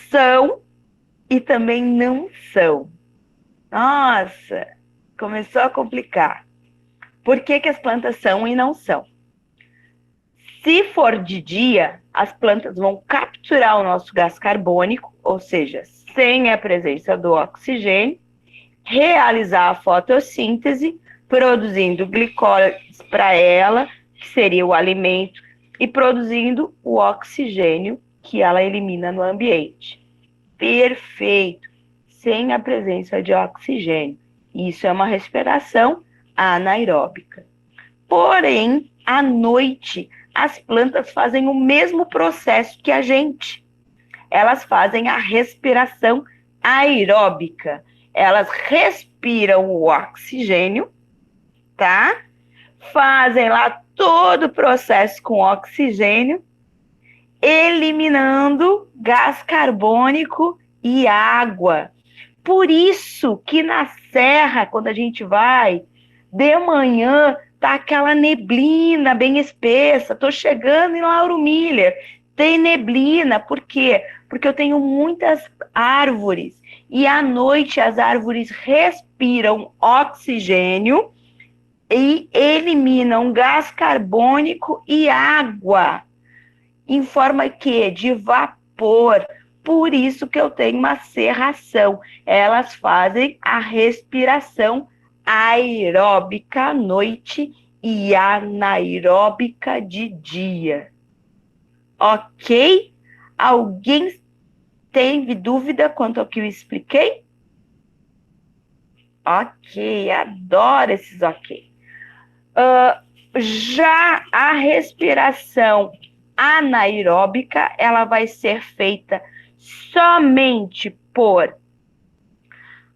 são e também não são. Nossa, começou a complicar. Por que as plantas são e não são? Se for de dia, as plantas vão capturar o nosso gás carbônico, ou seja, sem a presença do oxigênio, realizar a fotossíntese, produzindo glicólises para ela, que seria o alimento, e produzindo o oxigênio que ela elimina no ambiente. Perfeito, sem a presença de oxigênio. Isso é uma respiração anaeróbica. Porém, à noite, as plantas fazem o mesmo processo que a gente. Elas fazem a respiração aeróbica. Elas respiram o oxigênio, tá? Fazem lá todo o processo com oxigênio, eliminando gás carbônico e água. Por isso que na serra, quando a gente vai, de manhã, tá aquela neblina bem espessa. Tô chegando em Lauro Miller, tem neblina. Por quê? Porque eu tenho muitas árvores. E à noite as árvores respiram oxigênio e eliminam gás carbônico e água em forma que de vapor. Por isso que eu tenho uma cerração. Elas fazem a respiração aeróbica à noite e anaeróbica de dia. Ok? Alguém teve dúvida quanto ao que eu expliquei? Ok, adoro esses ok. Já a respiração anaeróbica, ela vai ser feita somente por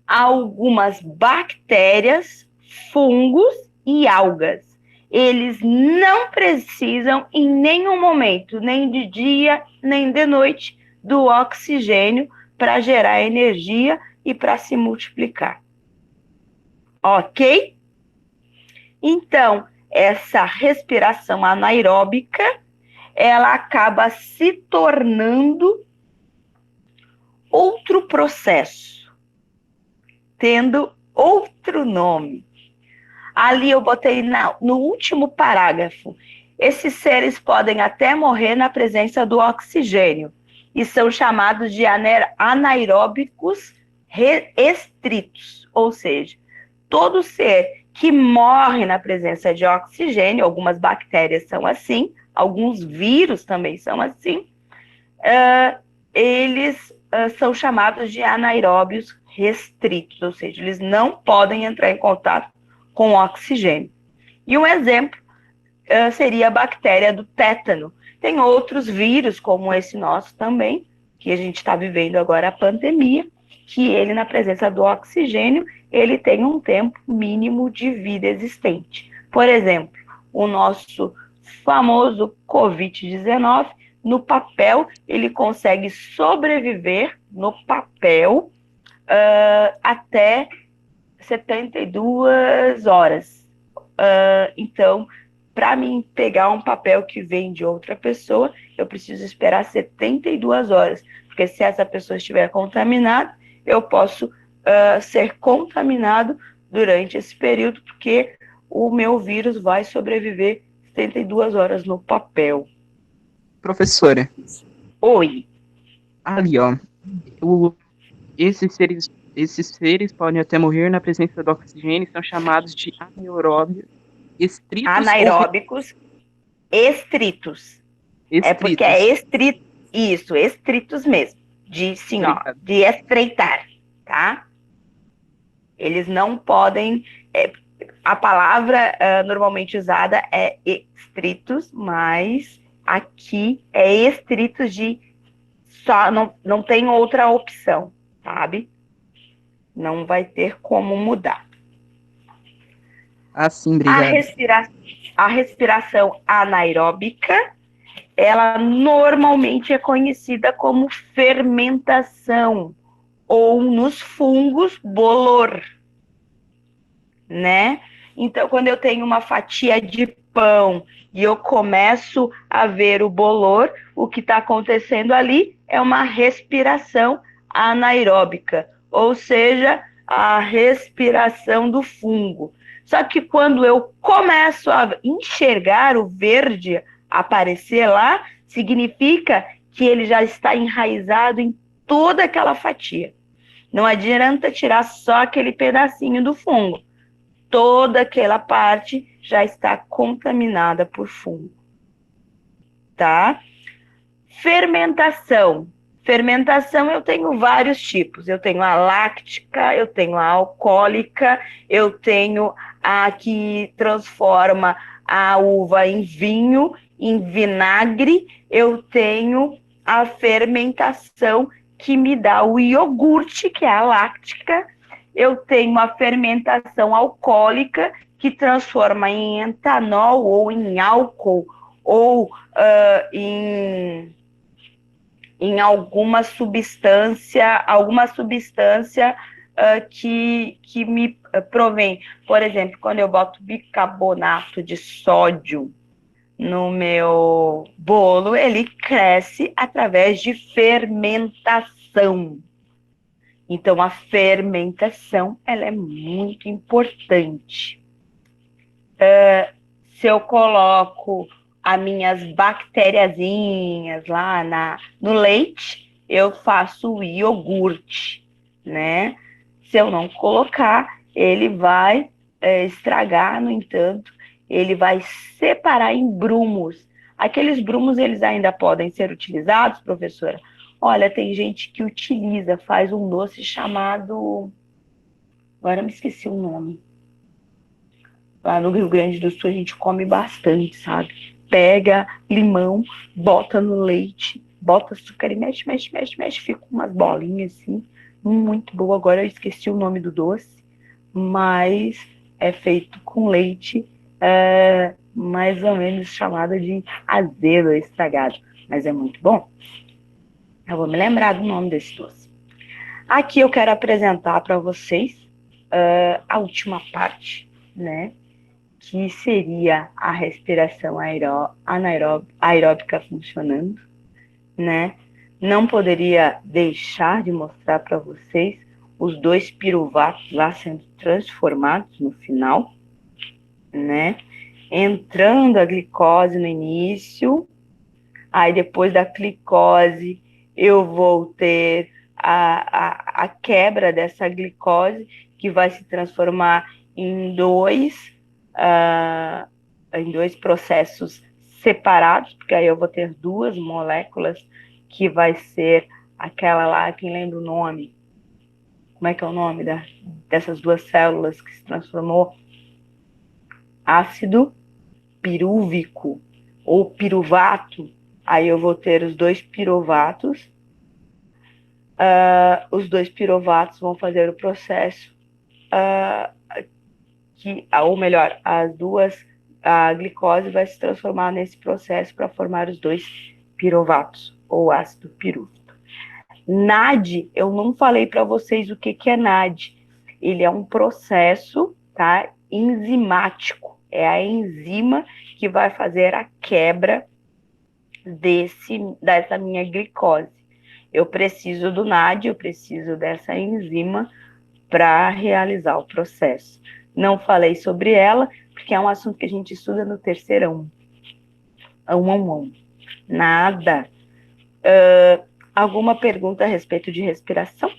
algumas bactérias, fungos e algas. Eles não precisam em nenhum momento, nem de dia, nem de noite, do oxigênio para gerar energia e para se multiplicar. Ok? Então, essa respiração anaeróbica, ela acaba se tornando outro processo, tendo outro nome. Ali eu botei no último parágrafo. Esses seres podem até morrer na presença do oxigênio e são chamados de anaeróbicos restritos, ou seja, todo ser que morre na presença de oxigênio, algumas bactérias são assim, alguns vírus também são assim, eles são chamados de anaeróbios restritos, ou seja, eles não podem entrar em contato com oxigênio. E um exemplo seria a bactéria do tétano. Tem outros vírus, como esse nosso também, que a gente está vivendo agora a pandemia, que ele, na presença do oxigênio, ele tem um tempo mínimo de vida existente. Por exemplo, o nosso famoso Covid-19, no papel, ele consegue sobreviver no papel até 72 horas. Então, para mim pegar um papel que vem de outra pessoa, eu preciso esperar 72 horas, porque se essa pessoa estiver contaminada, eu posso ser contaminado durante esse período, porque o meu vírus vai sobreviver 72 horas no papel. Professora. Oi. Ali, ó. Esses seres podem até morrer na presença do oxigênio e são chamados de anaeróbios estritos. Anaeróbicos estritos. É porque é estrito. Isso, estritos mesmo. De, sim, ó, de estreitar, tá? Eles não podem. A palavra normalmente usada é estritos, mas aqui é estrito de só, não tem outra opção, sabe? Não vai ter como mudar. Ah, sim, A, obrigado. a respiração anaeróbica, ela normalmente é conhecida como fermentação, ou nos fungos, bolor, né? Então, quando eu tenho uma fatia de pão e eu começo a ver o bolor, o que está acontecendo ali é uma respiração anaeróbica, ou seja, a respiração do fungo. Só que quando eu começo a enxergar o verde aparecer lá, significa que ele já está enraizado em toda aquela fatia. Não adianta tirar só aquele pedacinho do fungo. Toda aquela parte já está contaminada por fungo, tá? Fermentação. Fermentação eu tenho vários tipos. Eu tenho a láctica, eu tenho a alcoólica, eu tenho a que transforma a uva em vinho, em vinagre, eu tenho a fermentação que me dá o iogurte, que é a láctica, eu tenho a fermentação alcoólica, que transforma em etanol ou em álcool ou em alguma substância que me provém. Por exemplo, quando eu boto bicarbonato de sódio no meu bolo, ele cresce através de fermentação. Então, a fermentação ela é muito importante. Se eu coloco as minhas bactériazinhas lá no leite, eu faço o iogurte, né? Se eu não colocar, ele vai estragar, no entanto, ele vai separar em brumos. Aqueles brumos, eles ainda podem ser utilizados, professora? Olha, tem gente que utiliza, faz um doce chamado... Agora me esqueci o nome. Lá no Rio Grande do Sul a gente come bastante, sabe? Pega limão, bota no leite, bota açúcar e mexe, mexe, mexe, mexe, fica umas bolinhas assim, muito boa. Agora eu esqueci o nome do doce, mas é feito com leite, mais ou menos chamado de azedo estragado, mas é muito bom. Eu vou me lembrar do nome desse doce. Aqui eu quero apresentar para vocês a última parte, né? Que seria a respiração aeróbica funcionando, né? Não poderia deixar de mostrar para vocês os dois piruvatos lá sendo transformados no final, né? Entrando a glicose no início, aí depois da glicose eu vou ter a quebra dessa glicose, que vai se transformar em dois processos separados, porque aí eu vou ter duas moléculas, que vai ser aquela lá, quem lembra o nome? Como é que é o nome dessas duas células que se transformou? Ácido pirúvico ou piruvato. Aí eu vou ter os dois piruvatos. Os dois piruvatos vão fazer o processo ou melhor, a glicose vai se transformar nesse processo para formar os dois piruvatos ou ácido pirúvico. NAD, eu não falei para vocês o que é NAD. Ele é um processo, tá, enzimático. É a enzima que vai fazer a quebra dessa minha glicose. Eu preciso do NAD, eu preciso dessa enzima para realizar o processo. Não falei sobre ela, porque é um assunto que a gente estuda no terceirão. Nada. Alguma pergunta a respeito de respiração?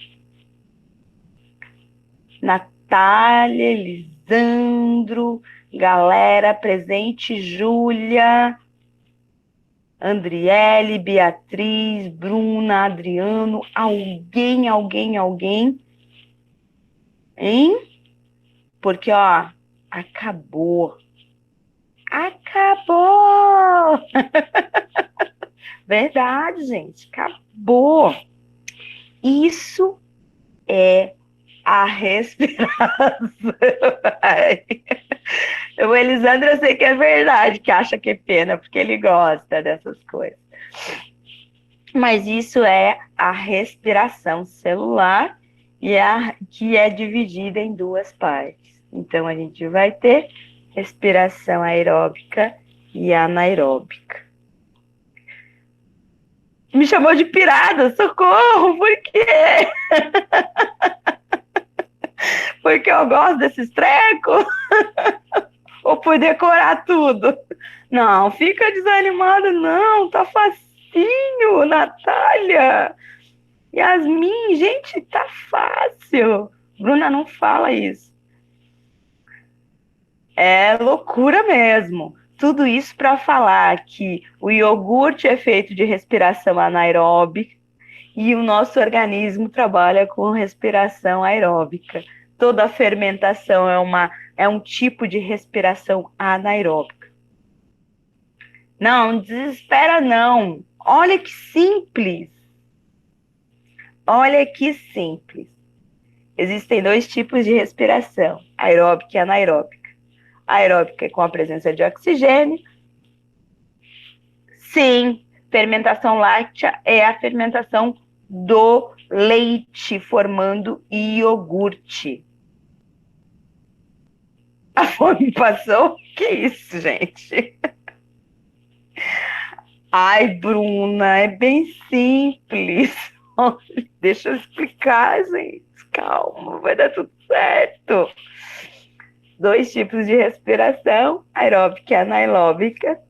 Natália, Elisandro, galera presente, Júlia, Andriele, Beatriz, Bruna, Adriano, alguém, hein? Porque, ó, acabou. Acabou! Verdade, gente, acabou. Isso é a respiração. O Elisandro, eu sei que é verdade, que acha que é pena, porque ele gosta dessas coisas. Mas isso é a respiração celular que é dividida em duas partes. Então, a gente vai ter respiração aeróbica e anaeróbica. Me chamou de pirada, socorro, por quê? Porque eu gosto desses trecos? Ou por decorar tudo? Não, fica desanimada, não, tá facinho, Natália. Yasmin, gente, tá fácil. Bruna, não fala isso. É loucura mesmo. Tudo isso para falar que o iogurte é feito de respiração anaeróbica e o nosso organismo trabalha com respiração aeróbica. Toda a fermentação é um tipo de respiração anaeróbica. Não, desespera não. Olha que simples. Olha que simples. Existem dois tipos de respiração, aeróbica e anaeróbica. A aeróbica é com a presença de oxigênio. Sim, fermentação láctea é a fermentação do leite formando iogurte. A fome passou? Que isso, gente? Ai, Bruna, é bem simples. Deixa eu explicar, gente. Calma, vai dar tudo certo. Dois tipos de respiração, aeróbica e anaeróbica.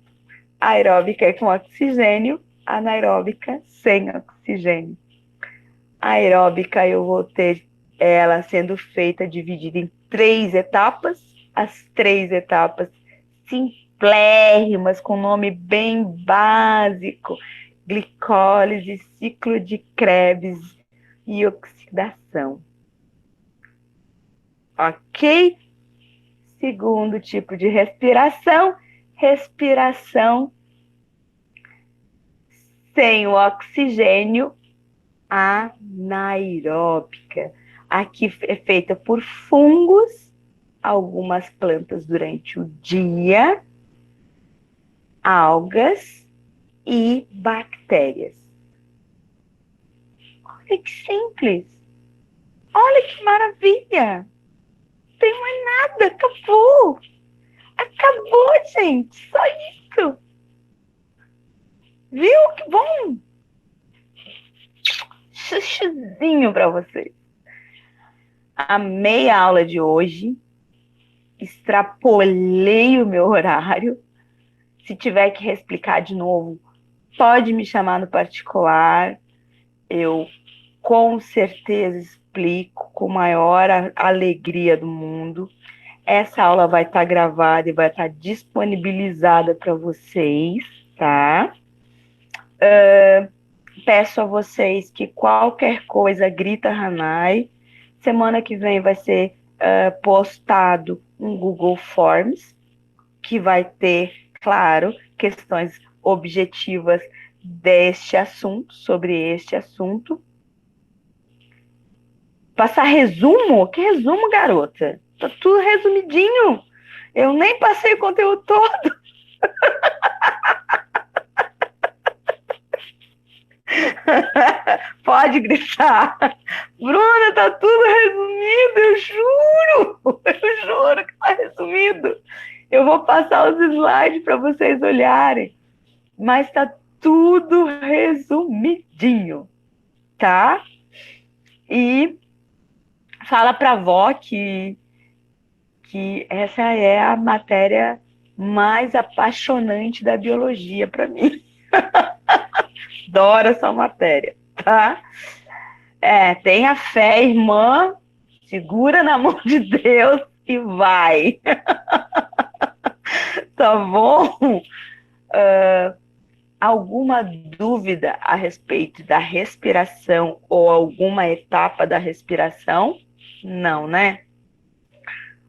A aeróbica é com oxigênio, anaeróbica sem oxigênio. A aeróbica eu vou ter ela sendo feita, dividida em 3 etapas. As 3 etapas simplérrimas, com nome bem básico: glicólise, ciclo de Krebs e oxidação. Ok? Segundo tipo de respiração, respiração sem o oxigênio, anaeróbica. Aqui é feita por fungos, algumas plantas durante o dia, algas e bactérias. Olha que simples! Olha que maravilha! Não tem mais nada, acabou! Acabou, gente! Só isso! Viu? Que bom! Chuchuzinho para vocês. Amei a aula de hoje. Extrapolei o meu horário. Se tiver que reexplicar de novo, pode me chamar no particular. Eu com certeza explico com maior alegria do mundo. Essa aula vai estar gravada e vai estar disponibilizada para vocês, tá? Peço a vocês que qualquer coisa grita Hanai. Semana que vem vai ser postado um Google Forms, que vai ter, claro, questões objetivas deste assunto, sobre este assunto. Passar resumo? Que resumo, garota? Tá tudo resumidinho. Eu nem passei o conteúdo todo. Pode gritar. Bruna, tá tudo resumido, eu juro. Eu juro que tá resumido. Eu vou passar os slides para vocês olharem. Mas tá tudo resumidinho, tá? E fala pra avó que essa é a matéria mais apaixonante da biologia para mim. Adoro essa matéria, tá? Tenha fé, irmã, segura na mão de Deus e vai. Tá bom? Alguma dúvida a respeito da respiração ou alguma etapa da respiração? Não, né?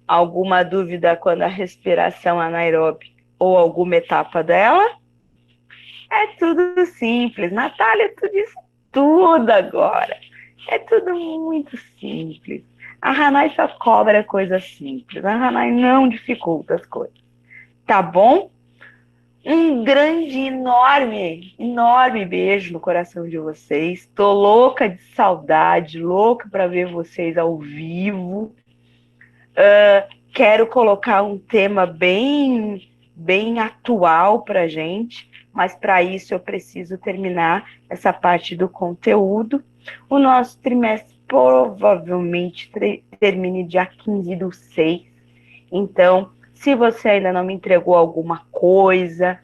Alguma dúvida quando a respiração anaeróbica ou alguma etapa dela? É tudo simples. Natália, tu disse tudo agora. É tudo muito simples. A Hanai só cobra coisas simples. A Hanai não dificulta as coisas. Tá bom? Um grande, enorme, enorme beijo no coração de vocês. Tô louca de saudade, louca para ver vocês ao vivo. Quero colocar um tema bem atual para gente, mas para isso eu preciso terminar essa parte do conteúdo. O nosso trimestre provavelmente termine dia 15/6. Então, se você ainda não me entregou alguma coisa,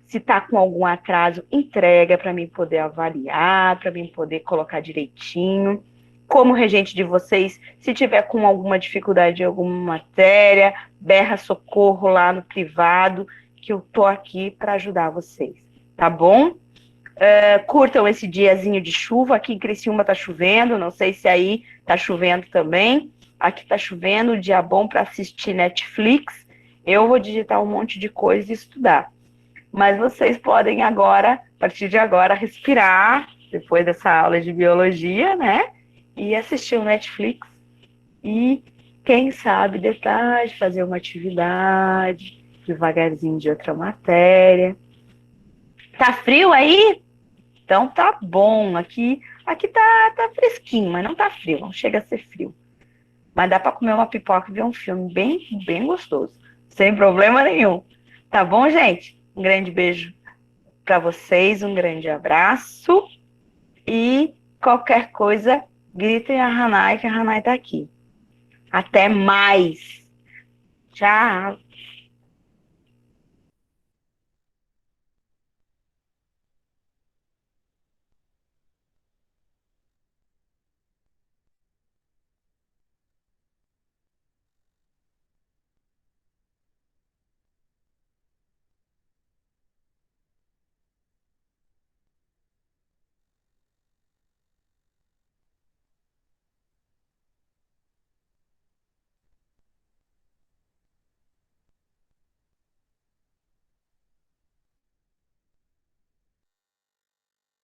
se está com algum atraso, entrega para mim poder avaliar, para mim poder colocar direitinho. Como regente de vocês, se tiver com alguma dificuldade em alguma matéria, berra socorro lá no privado, que eu tô aqui para ajudar vocês, tá bom? Curtam esse diazinho de chuva. Aqui em Criciúma tá chovendo, não sei se aí tá chovendo também. Aqui tá chovendo, dia bom para assistir Netflix. Eu vou digitar um monte de coisa e estudar. Mas vocês podem agora, a partir de agora, respirar, depois dessa aula de biologia, né? E assistir o Netflix. E, quem sabe, de tarde, fazer uma atividade, devagarzinho de outra matéria. Tá frio aí? Então tá bom. Aqui tá fresquinho, mas não tá frio, não chega a ser frio. Mas dá para comer uma pipoca e ver um filme bem gostoso, sem problema nenhum. Tá bom, gente? Um grande beijo para vocês, um grande abraço e qualquer coisa, gritem a Hanai, que a Hanai tá aqui. Até mais. Tchau.